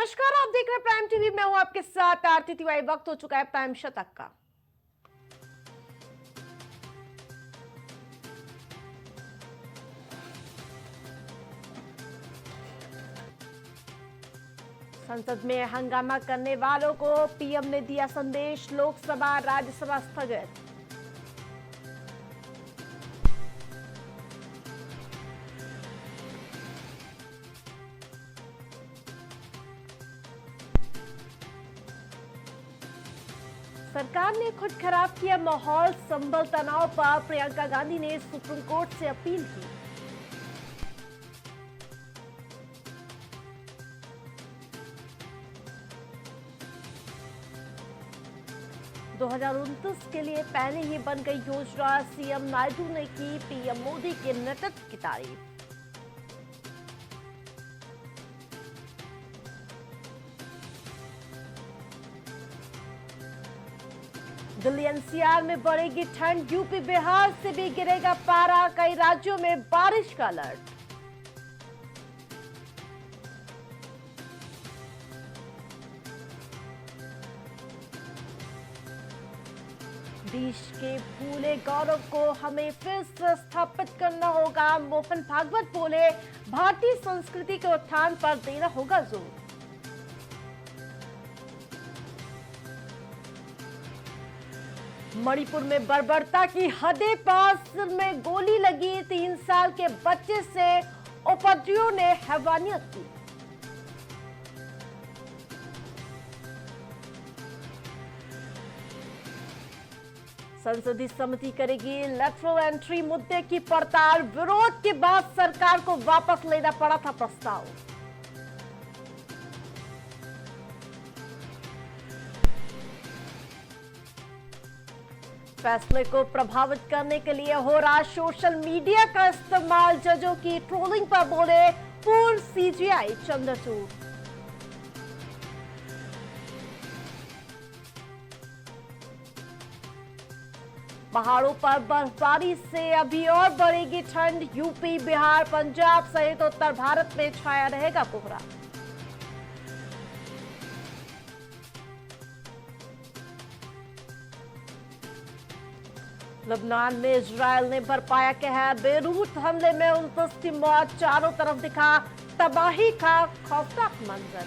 नमस्कार, आप देख रहे हैं प्राइम टीवी। मैं हूं आपके साथ आरती तिवारी। वक्त हो चुका है प्राइम शतक का। संसद में हंगामा करने वालों को पीएम ने दिया संदेश, लोकसभा राज्यसभा स्थगित। सरकार ने खुद खराब किया माहौल, संभल तनाव पर प्रियंका गांधी ने सुप्रीम कोर्ट से अपील की। दो 2029 के लिए पहले ही बन गई योजना, सीएम नायडू ने की पीएम मोदी के नेतृत्व की तारीफ। दिल्ली एनसीआर में बढ़ेगी ठंड, यूपी बिहार से भी गिरेगा पारा, कई राज्यों में बारिश का अलर्ट। देश के भूले गौरव को हमें फिर से स्थापित करना होगा, मोहन भागवत बोले, भारतीय संस्कृति के उत्थान पर देना होगा जोर। मणिपुर में बर्बरता की हदें पार, सिर में गोली लगी, 3 साल के बच्चे से उपद्रवियों ने हैवानियत की। संसदीय समिति करेगी लेटरल एंट्री मुद्दे की पड़ताल, विरोध के बाद सरकार को वापस लेना पड़ा था प्रस्ताव। फैसले को प्रभावित करने के लिए हो रहा सोशल मीडिया का इस्तेमाल, जजों की ट्रोलिंग पर बोले पूर्व सीजीआई चंद्रचूड़। पहाड़ों पर बर्फबारी से अभी और बढ़ेगी ठंड, यूपी बिहार पंजाब सहित उत्तर भारत में छाया रहेगा कोहरा। लबनान में इजरायल ने बरपाया कहर, बेरूत हमले में 29 की मौत, चारों तरफ दिखा तबाही का खौफनाक मंजर।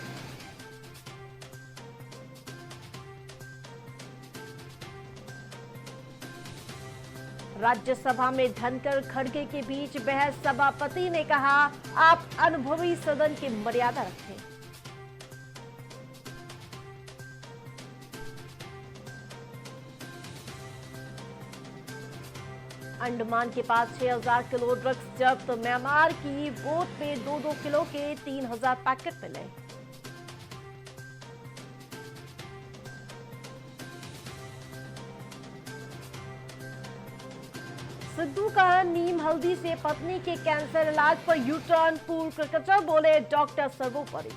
राज्यसभा में धनकर खड़गे के बीच बहस, सभापति ने कहा आप अनुभवी सदन की मर्यादा रखें। अंडमान के पास 6000 किलो ड्रग्स जब्त, म्यांमार की बोट में 2-2 किलो के 3000 पैकेट मिले। सिद्धू का नीम हल्दी से पत्नी के कैंसर इलाज पर यू टर्न, पूर्व क्रिकेटर बोले डॉक्टर सर्वोपरि।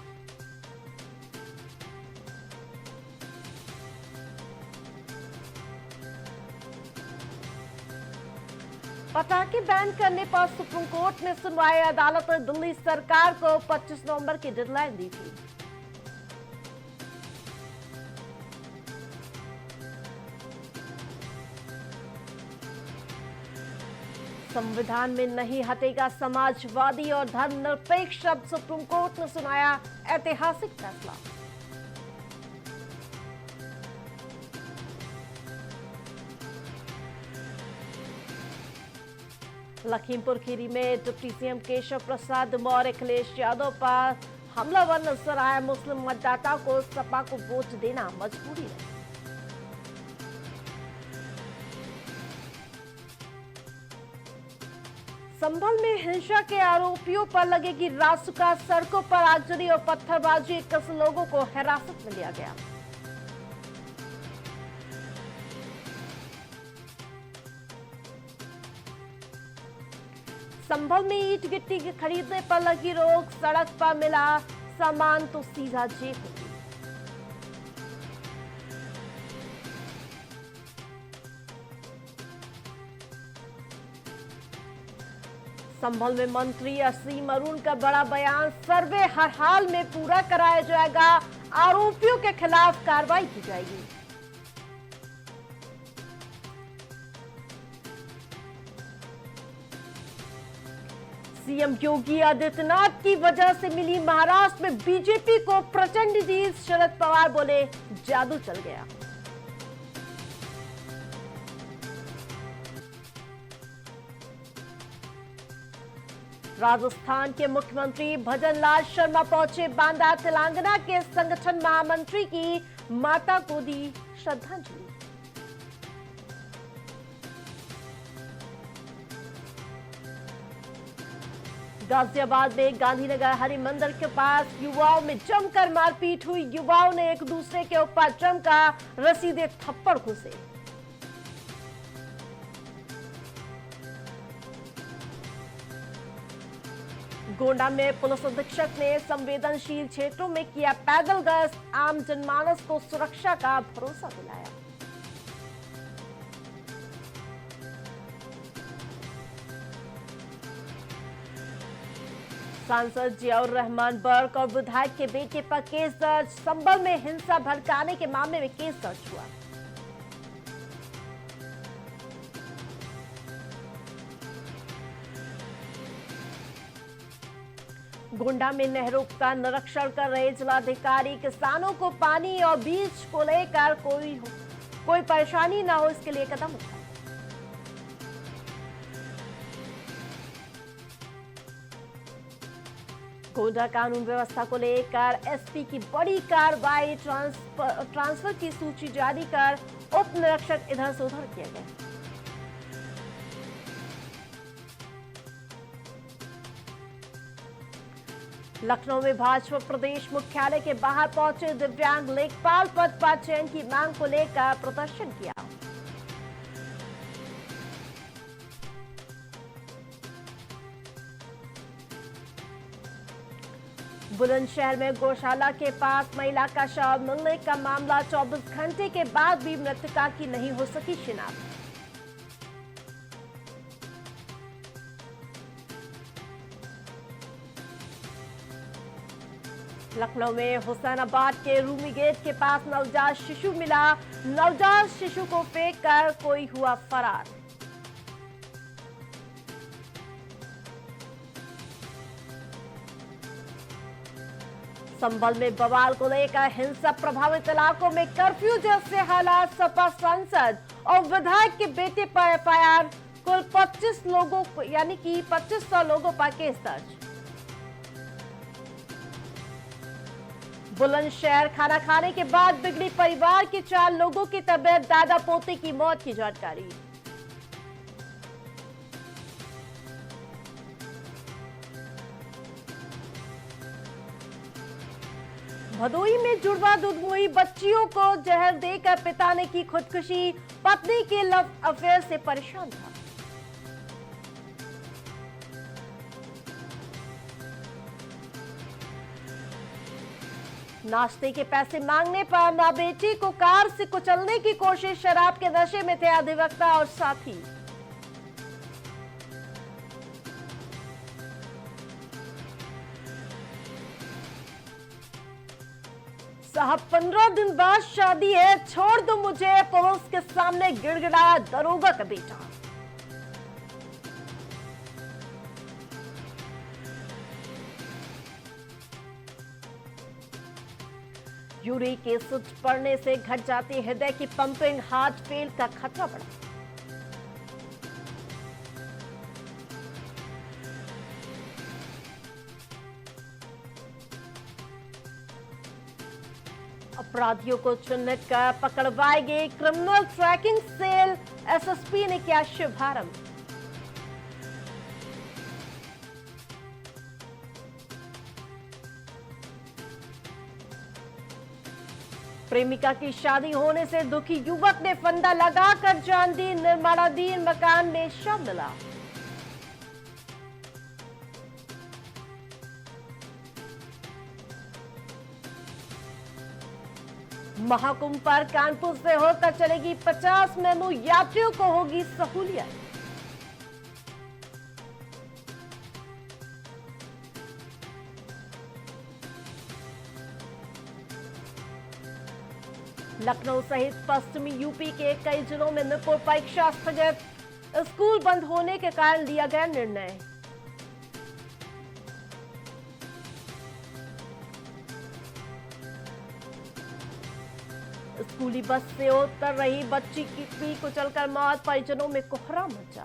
पटाखे बैन करने पर सुप्रीम कोर्ट में सुनवाई, अदालत ने दिल्ली सरकार को 25 नवंबर की डेडलाइन दी थी। संविधान में नहीं हटेगा समाजवादी और धर्मनिरपेक्ष शब्द, सुप्रीम कोर्ट ने सुनाया ऐतिहासिक फैसला। लखीमपुर खीरी में डिप्टी सीएम केशव प्रसाद मौर्य अखिलेश यादव पर हमलावर नजर आया, मुस्लिम मतदाता को सपा को वोट देना मजबूरी है। संभल में हिंसा के आरोपियों पर लगेगी रासुका, सड़कों पर आगजनी और पत्थरबाजी, 21 लोगों को हिरासत में लिया गया। संभल में ईंट गिट्टी के खरीदने पर लगी रोक, सड़क पर मिला सामान तो सीधा जेब में। संभल में मंत्री असीम अरुण का बड़ा बयान, सर्वे हर हाल में पूरा कराया जाएगा, आरोपियों के खिलाफ कार्रवाई की जाएगी। सीएम योगी आदित्यनाथ की वजह से मिली महाराष्ट्र में बीजेपी को प्रचंड जीत, शरद पवार बोले जादू चल गया। राजस्थान के मुख्यमंत्री भजनलाल शर्मा पहुंचे बांदा, तेलंगाना के संगठन महामंत्री की माता को दी श्रद्धांजलि। गाजियाबाद में गांधीनगर हरि मंदिर के पास युवाओं में जमकर मारपीट हुई, युवाओं ने एक दूसरे के ऊपर जमकर रसीदे थप्पड़ घुसे। गोंडा में पुलिस अधीक्षक ने संवेदनशील क्षेत्रों में किया पैदल गश्त, आम जनमानस को सुरक्षा का भरोसा दिलाया। सांसद जियाउर रहमान बर्क और विधायक के बेटे पर केस दर्ज, संभल में हिंसा भड़काने के मामले में केस दर्ज हुआ। गोंडा में नहरों का निरीक्षण कर रहे जिलाधिकारी, किसानों को पानी और बीज को लेकर कोई परेशानी न हो इसके लिए कदम उठाए। गोंडा कानून व्यवस्था को लेकर एसपी की बड़ी कार्रवाई, ट्रांसफर की सूची जारी कर उप निरीक्षक इधर से उधर किए गए। लखनऊ में भाजपा प्रदेश मुख्यालय के बाहर पहुंचे दिव्यांग, लेखपाल पद पर चयन की मांग को लेकर प्रदर्शन किया। बुलंदशहर में गौशाला के पास महिला का शव मिलने का मामला, 24 घंटे के बाद भी मृतका की नहीं हो सकी शिनाख्त। लखनऊ में हुसैनाबाद के रूमी गेट के पास नवजात शिशु मिला, नवजात शिशु को फेंक कर कोई हुआ फरार। संभल में बवाल को लेकर हिंसा प्रभावित इलाकों में कर्फ्यू जैसे हालात, सपा सांसद और विधायक के बेटे पर एफआईआर, कुल 25 लोगों को यानी कि 2500 लोगों पर केस दर्ज। बुलंदशहर खाना खाने के बाद बिगड़ी परिवार के 4 लोगों की तबीयत, दादा पोते की मौत की जानकारी। भदोही में जुड़वा दुधमुही बच्चियों को जहर देकर पिता ने की खुदकुशी, पत्नी के लव अफेयर से परेशान था। नाश्ते के पैसे मांगने पर मां बेटी को कार से कुचलने की कोशिश, शराब के नशे में थे अधिवक्ता और साथी। साहब 15 दिन बाद शादी है, छोड़ दो मुझे, पुलिस के सामने गिड़गिड़ाया दरोगा का बेटा। यूरिक एसिड पड़ने से घट जाती हृदय की पंपिंग, हार्ट फेल का खतरा बढ़ा। अपराधियों को चिन्हित कर पकड़वाएगी क्रिमिनल ट्रैकिंग सेल, एसएसपी ने किया शुभारंभ। प्रेमिका की शादी होने से दुखी युवक ने फंदा लगाकर जान दी, निर्माणाधीन मकान में शव मिला। महाकुंभ पर कानपुर से होकर चलेगी 50 मेमू, यात्रियों को होगी सहूलियत। लखनऊ सहित पश्चिमी यूपी के कई जिलों में निपुण परीक्षा स्थगित, स्कूल बंद होने के कारण लिया गया निर्णय। स्कूली बस से उतर रही बच्ची की कुचलकर मौत, परिजनों में कोहरा मचा।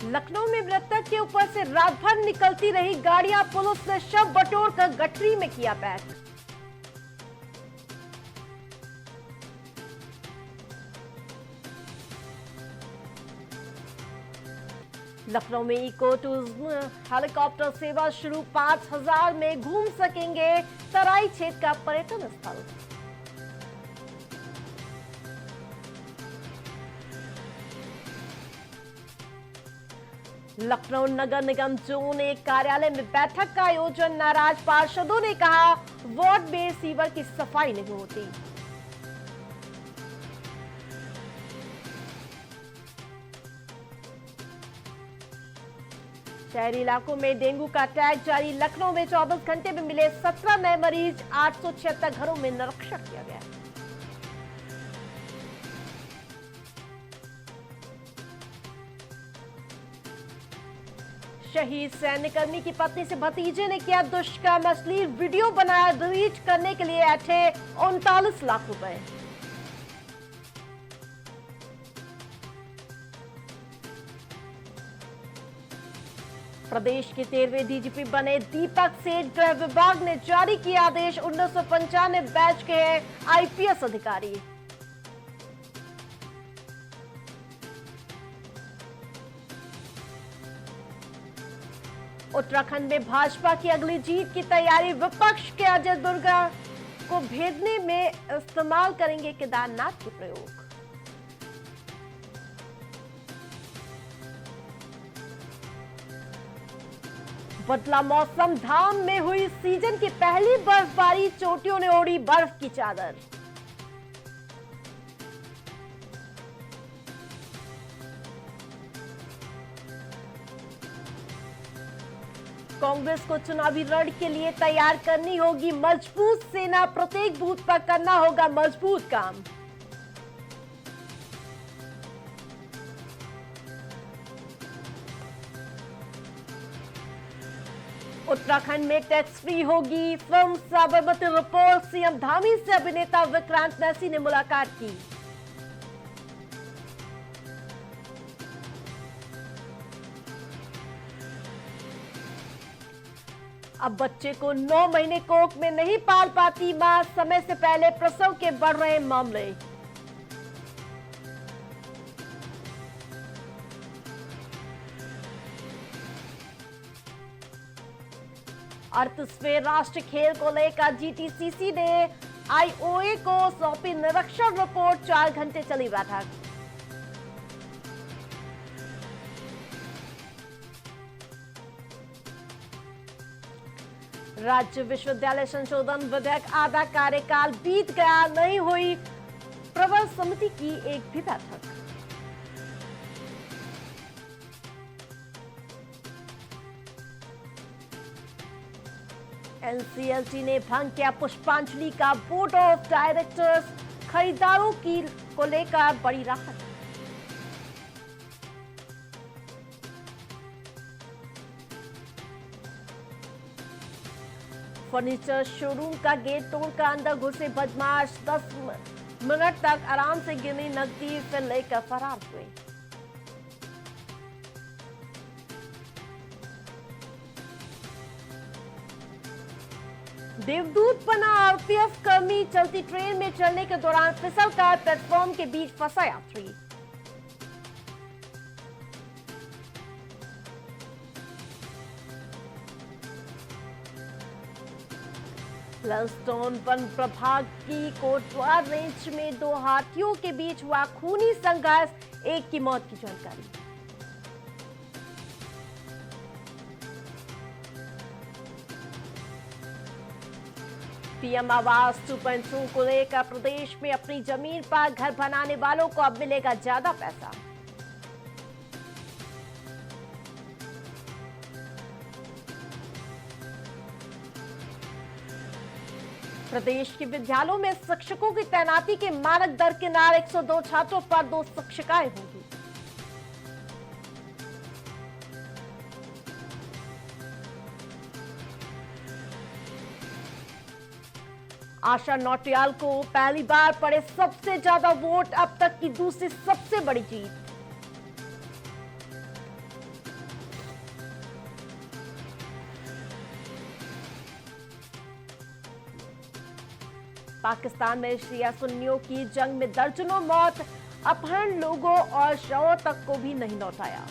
लखनऊ में मृतक के ऊपर से रात भर निकलती रही गाड़ियां, पुलिस ने शव बटोरकर गठरी में किया पैक। लखनऊ में इको टूरिज्म हेलीकॉप्टर सेवा शुरू, 5000 में घूम सकेंगे तराई क्षेत्र का पर्यटन स्थल। लखनऊ नगर निगम जोन 1 कार्यालय में बैठक का आयोजन, नाराज पार्षदों ने कहा वार्ड में सीवर की सफाई नहीं होती। शहरी इलाकों में डेंगू का अटैक जारी, लखनऊ में 24 घंटे में मिले 17 नए मरीज, 876 घरों में निरीक्षण किया गया। शहीद सैन्यकर्मी की पत्नी से भतीजे ने किया दुष्कर्म, अश्लील वीडियो बनाया, डिलीट करने के लिए ऐठे 39 लाख रुपए। प्रदेश के 13वें डीजीपी बने दीपक सेठ, गृह विभाग ने जारी किया आदेश, 1995 बैच के हैं आईपीएस अधिकारी। उत्तराखंड में भाजपा की अगली जीत की तैयारी, विपक्ष के अजय दुर्गा को भेदने में इस्तेमाल करेंगे केदारनाथ के प्रयोग। बदला मौसम, धाम में हुई सीजन की पहली बर्फबारी, चोटियों ने ओढ़ी बर्फ की चादर। कांग्रेस को चुनावी रण के लिए तैयार करनी होगी मजबूत सेना, प्रत्येक बूथ पर करना होगा मजबूत काम। उत्तराखंड में टैक्स फ्री होगी film Sabarmati report, CM Dhami से अभिनेता विक्रांत मैसी ने मुलाकात की। अब बच्चे को 9 महीने कोख में नहीं पाल पाती मां, समय से पहले प्रसव के बढ़ रहे मामले। अड़तीसवें राष्ट्रीय खेल को लेकर जीटीसीसी ने आईओए को सौंपी निरीक्षण रिपोर्ट, 4 घंटे चली बैठक। राज्य विश्वविद्यालय संशोधन विधेयक, आधा कार्यकाल बीत गया, नहीं हुई प्रवर समिति की एक भी बैठक। एनसीएलटी ने भंग किया पुष्पांजलि का बोर्ड ऑफ डायरेक्टर्स, खरीदारों की को लेकर बड़ी राहत। फर्नीचर शोरूम का गेट तोड़कर अंदर घुसे बदमाश, 10 मिनट तक आराम से गिनी नकदी, फिर लेकर फरार हुए। देवदूत बना आरपीएफ कर्मी, चलती ट्रेन में चलने के दौरान फिसलकर प्लेटफॉर्म के बीच फंसा यात्री। लंसडौन वन प्रभाग की कोटद्वार रेंज में 2 हाथियों के बीच हुआ खूनी संघर्ष, एक की मौत की जानकारी। पीएम आवास 2.0 को लेकर प्रदेश में अपनी जमीन पर घर बनाने वालों को अब मिलेगा ज्यादा पैसा। प्रदेश के विद्यालयों में शिक्षकों की तैनाती के मानक दर किनार 102 छात्रों पर 2 शिक्षिकाएं होंगी। आशा नौटियाल को पहली बार पड़े सबसे ज्यादा वोट, अब तक की दूसरी सबसे बड़ी जीत। पाकिस्तान में शिया सुन्नियों की जंग में दर्जनों मौत, अपहरण लोगों और शवों तक को भी नहीं लौटाया।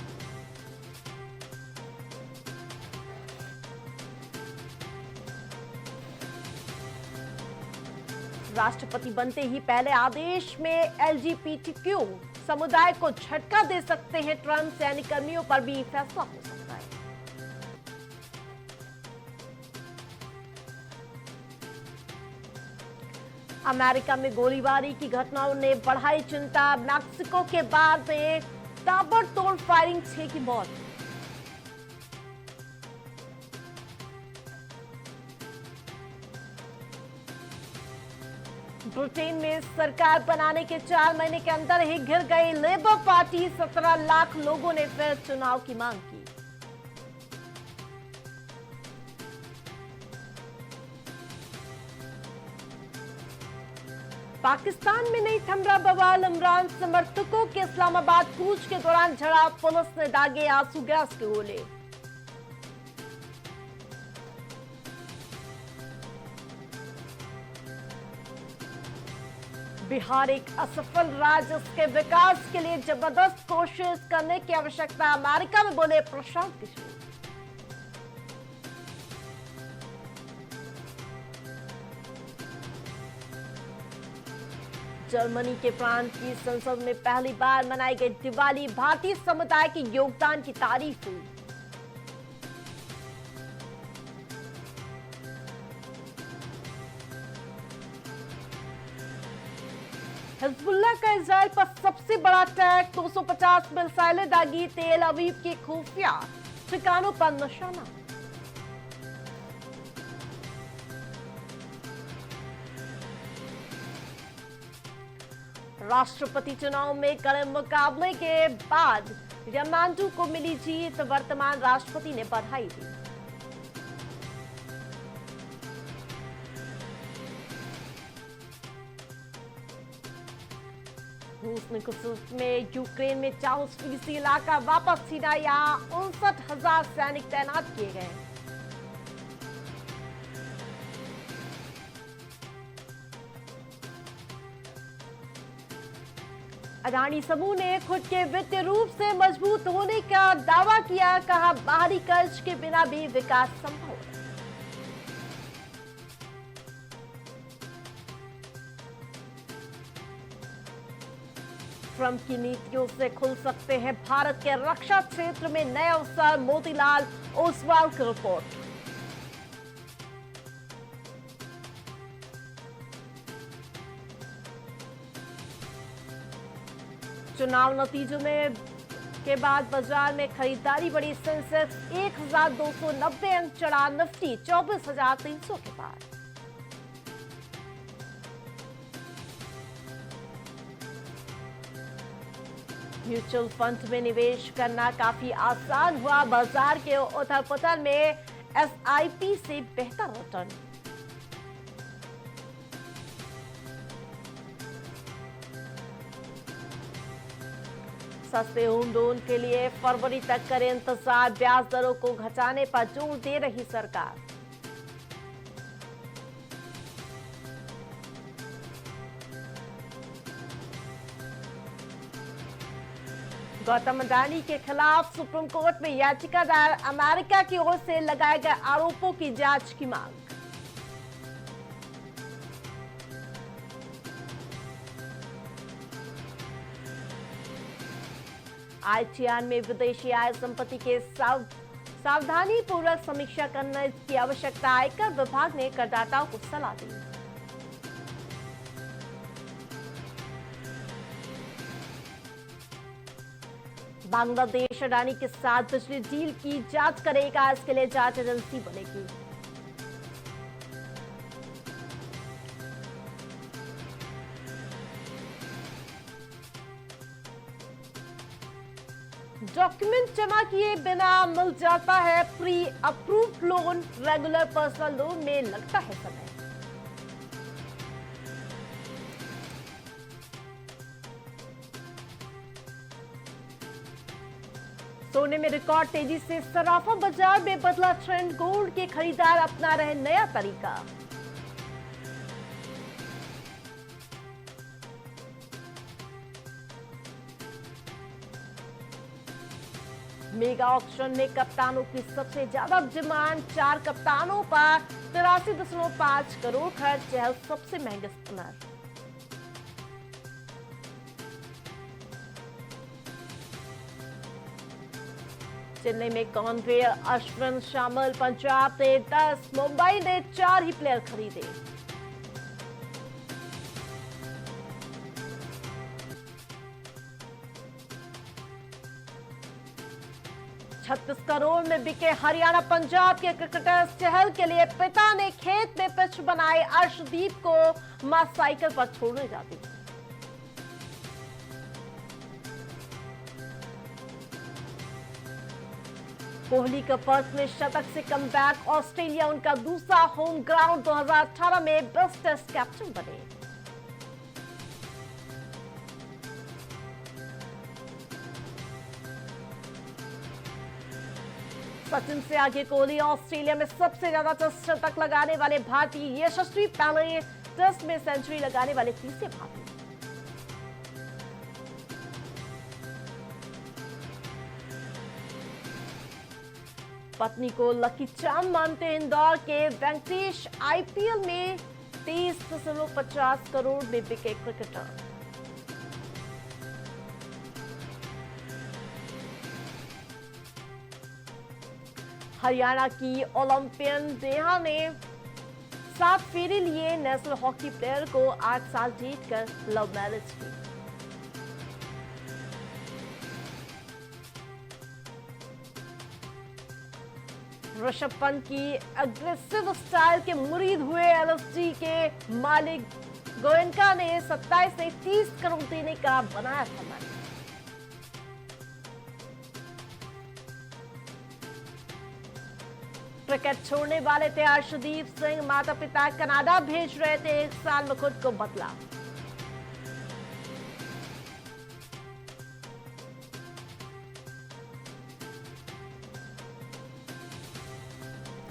राष्ट्रपति बनते ही पहले आदेश में एलजीबीटीक्यू समुदाय को झटका दे सकते हैं ट्रंप, सैन्यकर्मियों पर भी फैसला हो सकता है। अमेरिका में गोलीबारी की घटनाओं ने बढ़ाई चिंता, मैक्सिको के बाद में ताबड़तोड़ फायरिंग, 6 की मौत। ब्रिटेन में सरकार बनाने के 4 महीने के अंदर ही गिर गई लेबर पार्टी, 17 लाख लोगों ने फिर चुनाव की मांग की। पाकिस्तान में नहीं थम रहा बवाल, इमरान समर्थकों के इस्लामाबाद कूच के दौरान झड़ा, पुलिस ने दागे आंसू गैस के गोले। बिहार एक असफल राज्य, उसके विकास के लिए जबरदस्त कोशिश करने की आवश्यकता, अमेरिका में बोले प्रशांत किशोर। जर्मनी के प्रांत की संसद में पहली बार मनाई गई दिवाली, भारतीय समुदाय के योगदान की तारीफ हुई। हिजबुल्लाह का इजराइल पर सबसे बड़ा अटैक, 250 मिसाइलें दागी, तेल अवीव के खुफिया ठिकानों पर निशाना। राष्ट्रपति चुनाव में कड़े मुकाबले के बाद यमांडू को मिली जीत, वर्तमान राष्ट्रपति ने बधाई दी। रूस ने कुछ में यूक्रेन में 40% इलाका वापस छीना, यहां 59,000 सैनिक तैनात किए गए। अडानी समूह ने खुद के वित्तीय रूप से मजबूत होने का दावा किया, कहा बाहरी कर्ज के बिना भी विकास संभव है। ट्रंप की नीतियों से खुल सकते हैं भारत के रक्षा क्षेत्र में नए अवसर, मोतीलाल ओसवाल की रिपोर्ट। चुनाव नतीजों में के बाद बाजार में खरीदारी बढ़ी, सेंसेक्स 1290 अंक चढ़ा, निफ्टी 24,300 के पार। म्यूचुअल फंड में निवेश करना काफी आसान हुआ, बाजार के उथल पुथल में एसआईपी से बेहतर रिटर्न। सस्ते होम लोन के लिए फरवरी तक करें इंतजार, ब्याज दरों को घटाने पर जोर दे रही सरकार। गौतम अडानी के खिलाफ सुप्रीम कोर्ट में याचिका दायर, अमेरिका की ओर से लगाए गए आरोपों की जांच की मांग। आईटीआर में विदेशी आय संपत्ति के सावधानी पूर्वक समीक्षा करने की आवश्यकता, आयकर विभाग ने करदाताओं को सलाह दी। बांग्लादेश अडानी के साथ बिजली डील की जांच करेगा, इसके लिए जांच एजेंसी बनेगी। डॉक्यूमेंट जमा किए बिना मिल जाता है pre approved loan, regular personal loan में लगता है समय। सोने में रिकॉर्ड तेजी से, सराफा बाजार में बदला ट्रेंड, गोल्ड के खरीदार अपना रहे नया तरीका। मेगा ऑक्शन में कप्तानों की सबसे ज्यादा डिमांड, 4 कप्तानों पर 83.5 करोड़ खर्च, चहल सबसे महंगे स्पिनर। चेन्नई में कॉन्वेयर अश्विन शामिल, पंजाब ने 10, मुंबई ने 4 ही प्लेयर खरीदे। $36 करोड़ में बिके हरियाणा पंजाब के क्रिकेटर्स, चहल के लिए पिता ने खेत में पिच बनाई, अर्शदीप को मां साइकिल पर छोड़ने जाती थी। कोहली का फर्स्ट में शतक से कमबैक, ऑस्ट्रेलिया उनका दूसरा होम ग्राउंड, 2018 में बेस्ट टेस्ट कैप्टन बने। सचिन से आगे कोहली ऑस्ट्रेलिया में सबसे ज्यादा टेस्ट शतक लगाने वाले भारतीय, यशस्वी पहले टेस्ट में सेंचुरी लगाने वाले तीसरे भारतीय। पत्नी को लकी चार्म मानते इंदौर के वेंकटेश, आईपीएल में 23.50 करोड़ में बिके क्रिकेटर। हरियाणा की ओलंपियन नेहा ने 7 फेरे लिए, नेशनल हॉकी प्लेयर को 8 साल डेट कर लव मैरिज की। ऋषभ पंत की अग्रेसिव स्टाइल के मुरीद हुए एलएसजी के मालिक गोयनका ने 27 से 30 करोड़ देने का बनाया था मन। क्रिकेट छोड़ने वाले थे अर्शदीप सिंह, माता पिता कनाडा भेज रहे थे, 1 साल में खुद को बदला।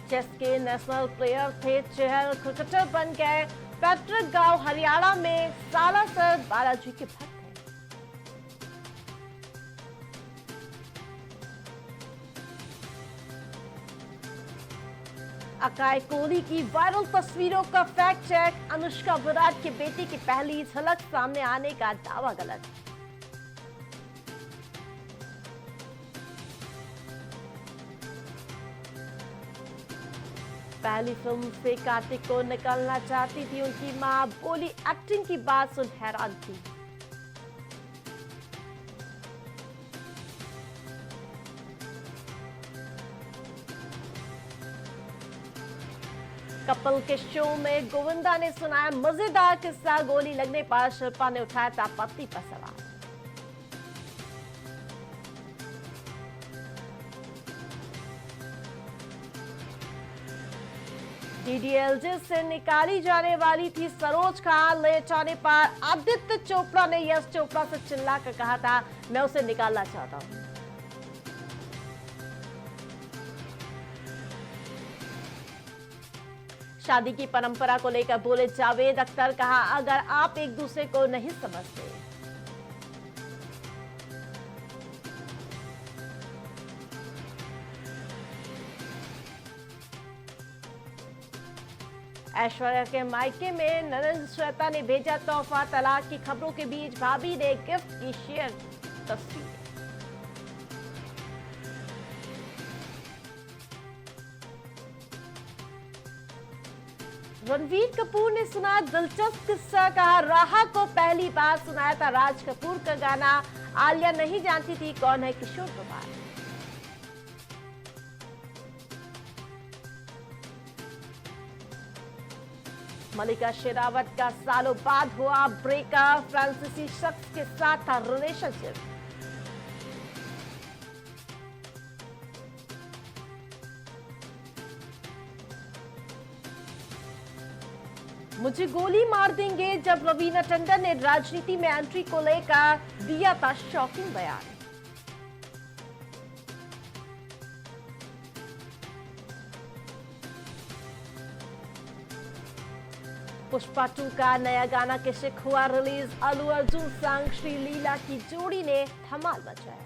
चेस के नेशनल प्लेयर थे चहल, क्रिकेटर बन गए। पैट्रिक गांव हरियाणा में सालासर बालाजी के भक्त हैं। अकाई कोहली की वायरल तस्वीरों का फैक्ट चेक, अनुष्का विराट के बेटे की पहली झलक सामने आने का दावा गलत। पहली फिल्म से कार्तिक को निकलना चाहती थी उनकी मां, बोली एक्टिंग की बात सुन हैरान थी। कपिल के शो में गोविंदा ने सुनाया मजेदार किस्सा, गोली लगने पर शिल्पा ने उठाया था पति पर सवाल। डीडीएलजे से निकाली जाने वाली थी सरोज खान, ले जाने पर आदित्य चोपड़ा ने यश चोपड़ा से चिल्लाकर कहा था मैं उसे निकालना चाहता हूं। शादी की परंपरा को लेकर बोले जावेद अख्तर, कहा अगर आप एक दूसरे को नहीं समझते। ऐश्वर्या के मायके में नरेंद्र श्वेता ने भेजा तोहफा, तलाक की खबरों के बीच भाभी ने गिफ्ट की शेयर तस्वीर। रणवीर कपूर ने सुनाया दिलचस्प किस्सा, कहा राहा को पहली बार सुनाया था राज कपूर का गाना, आलिया नहीं जानती थी कौन है किशोर कुमार। मलिका शेरावत का सालों बाद हुआ ब्रेकअप, फ्रांसीसी शख्स के साथ था रिलेशनशिप। मुझे गोली मार देंगे, जब रवीना टंडन ने राजनीति में एंट्री को लेकर दिया था शॉकिंग बयान। पुष्पा 2 का नया गाना किश्क हुआ रिलीज। अल्लू अर्जुन संग श्रीलीला की जोड़ी ने धमाल मचाया।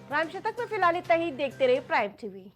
प्राइम शतक में फिलहाल इतना ही। देखते रहिए प्राइम टीवी।